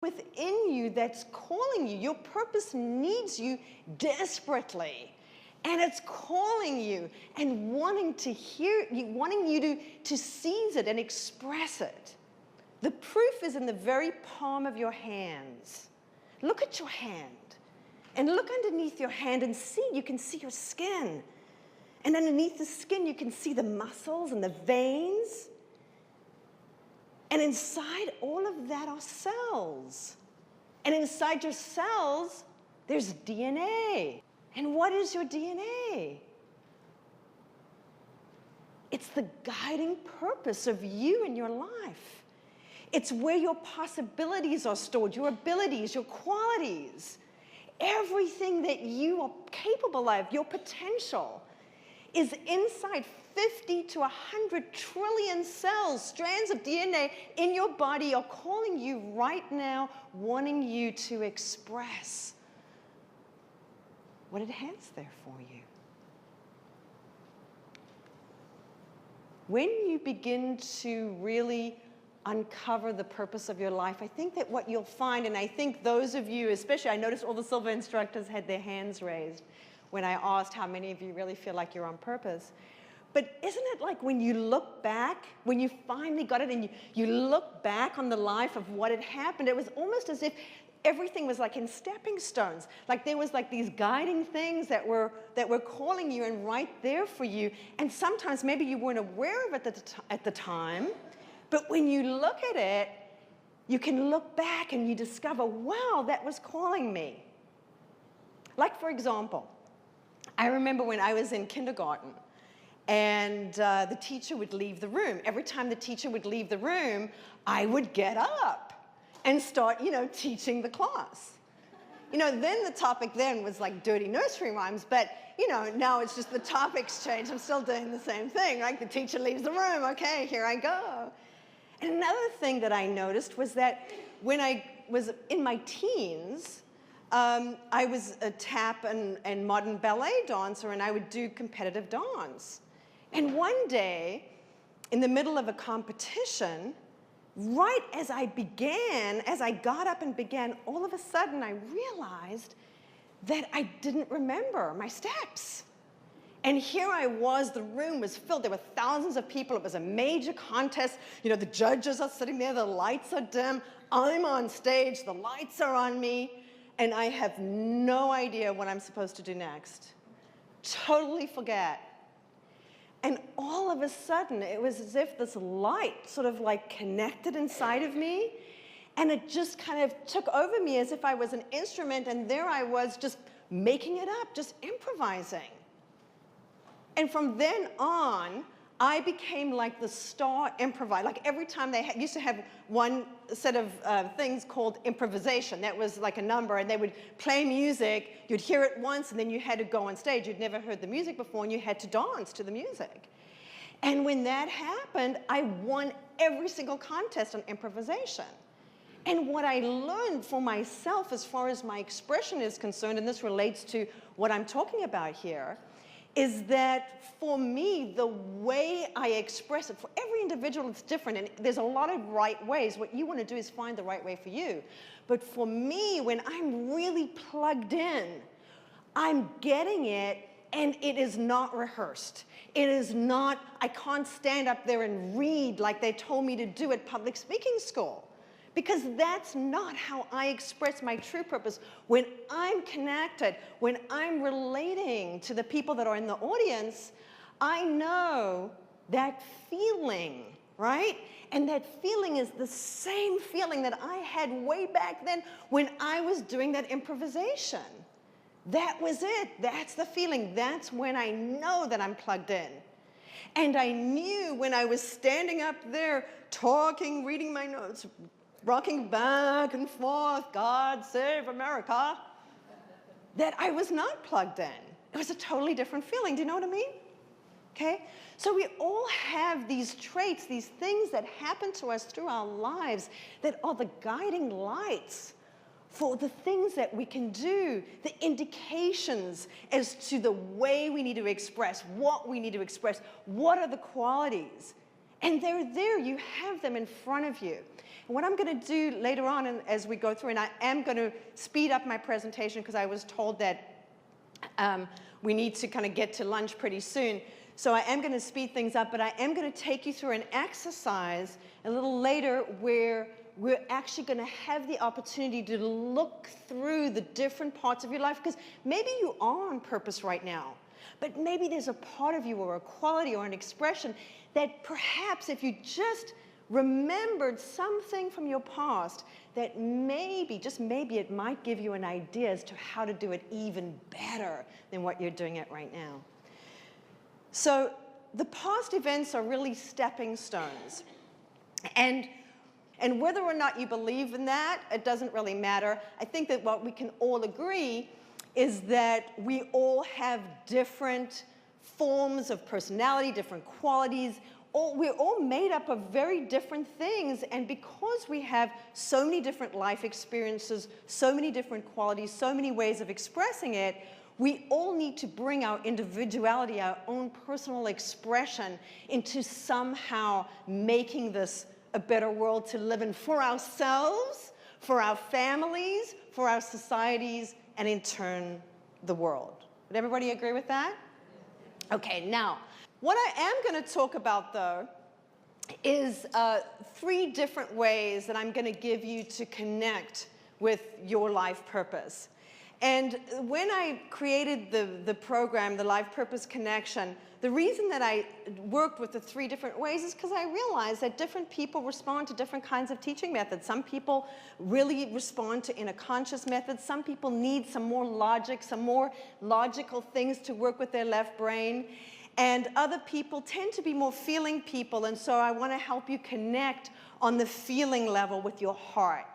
within you that's calling you. Your purpose needs you desperately. And it's calling you and wanting to hear you, wanting you to seize it and express it. The proof is in the very palm of your hands. Look at your hand. And look underneath your hand and see, you can see your skin. And underneath the skin, you can see the muscles and the veins. And inside all of that are cells. And inside your cells, there's DNA. And what is your DNA? It's the guiding purpose of you and your life. It's where your possibilities are stored, your abilities, your qualities. Everything that you are capable of, your potential, is inside 50 to 100 trillion cells, strands of DNA in your body are calling you right now, wanting you to express what it has there for you. When you begin to really uncover the purpose of your life, I think that what you'll find, and I think those of you, especially, I noticed all the Silva instructors had their hands raised when I asked how many of you really feel like you're on purpose. But isn't it like when you look back, when you finally got it and you look back on the life of what had happened, it was almost as if everything was like in stepping stones. Like there was like these guiding things that were calling you and right there for you. And sometimes maybe you weren't aware of it at the time, but when you look at it, you can look back and you discover, wow, that was calling me. Like for example, I remember when I was in kindergarten and the teacher would leave the room. Every time the teacher would leave the room, I would get up and start, teaching the class. Then the topic then was like dirty nursery rhymes, but, now it's just the topic's changed. I'm still doing the same thing, right? The teacher leaves the room, okay, here I go. And another thing that I noticed was that when I was in my teens, I was a tap and modern ballet dancer, and I would do competitive dance. And one day, in the middle of a competition, right as I got up and began, all of a sudden I realized that I didn't remember my steps. And here I was, the room was filled, there were thousands of people, it was a major contest, the judges are sitting there, the lights are dim, I'm on stage, the lights are on me, and I have no idea what I'm supposed to do next. Totally forget. And all of a sudden, it was as if this light sort of like connected inside of me, and it just kind of took over me as if I was an instrument, and there I was just making it up, just improvising. And from then on, I became like the star improviser. Like every time they used to have one set of things called improvisation. That was like a number, and they would play music. You'd hear it once, and then you had to go on stage. You'd never heard the music before, and you had to dance to the music. And when that happened, I won every single contest on improvisation. And what I learned for myself as far as my expression is concerned, and this relates to what I'm talking about here, is that for me, the way I express it, for every individual it's different, and there's a lot of right ways. What you want to do is find the right way for you. But for me, when I'm really plugged in, I'm getting it, and it is not rehearsed. It is not, I can't stand up there and read like they told me to do at public speaking school. Because that's not how I express my true purpose. When I'm connected, when I'm relating to the people that are in the audience, I know that feeling, right? And that feeling is the same feeling that I had way back then when I was doing that improvisation. That was it. That's the feeling. That's when I know that I'm plugged in. And I knew when I was standing up there talking, reading my notes, rocking back and forth, God save America, that I was not plugged in. It was a totally different feeling. Do you know what I mean? Okay? So we all have these traits, these things that happen to us through our lives that are the guiding lights for the things that we can do, the indications as to the way we need to express, what we need to express, what are the qualities. And they're there, you have them in front of you. What I'm going to do later on as we go through, and I am going to speed up my presentation because I was told that we need to kind of get to lunch pretty soon. So I am going to speed things up, but I am going to take you through an exercise a little later where we're actually going to have the opportunity to look through the different parts of your life, because maybe you are on purpose right now, but maybe there's a part of you or a quality or an expression that perhaps if you just remembered something from your past, that maybe, just maybe, it might give you an idea as to how to do it even better than what you're doing it right now. So the past events are really stepping stones. And whether or not you believe in that, it doesn't really matter. I think that what we can all agree is that we all have different forms of personality, different qualities. We're all made up of very different things, and because we have so many different life experiences, so many different qualities, so many ways of expressing it, we all need to bring our individuality, our own personal expression into somehow making this a better world to live in for ourselves, for our families, for our societies, and in turn, the world. Would everybody agree with that? Okay, now, what I am going to talk about, though, is 3 different ways that I'm going to give you to connect with your life purpose. And when I created the program, the Life Purpose Connection, the reason that I worked with the 3 different ways is because I realized that different people respond to different kinds of teaching methods. Some people really respond to inner conscious methods. Some people need some more logic, some more logical things to work with their left brain. And other people tend to be more feeling people, and so I want to help you connect on the feeling level with your heart.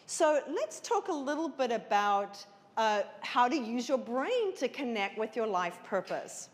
So let's talk a little bit about how to use your brain to connect with your life purpose.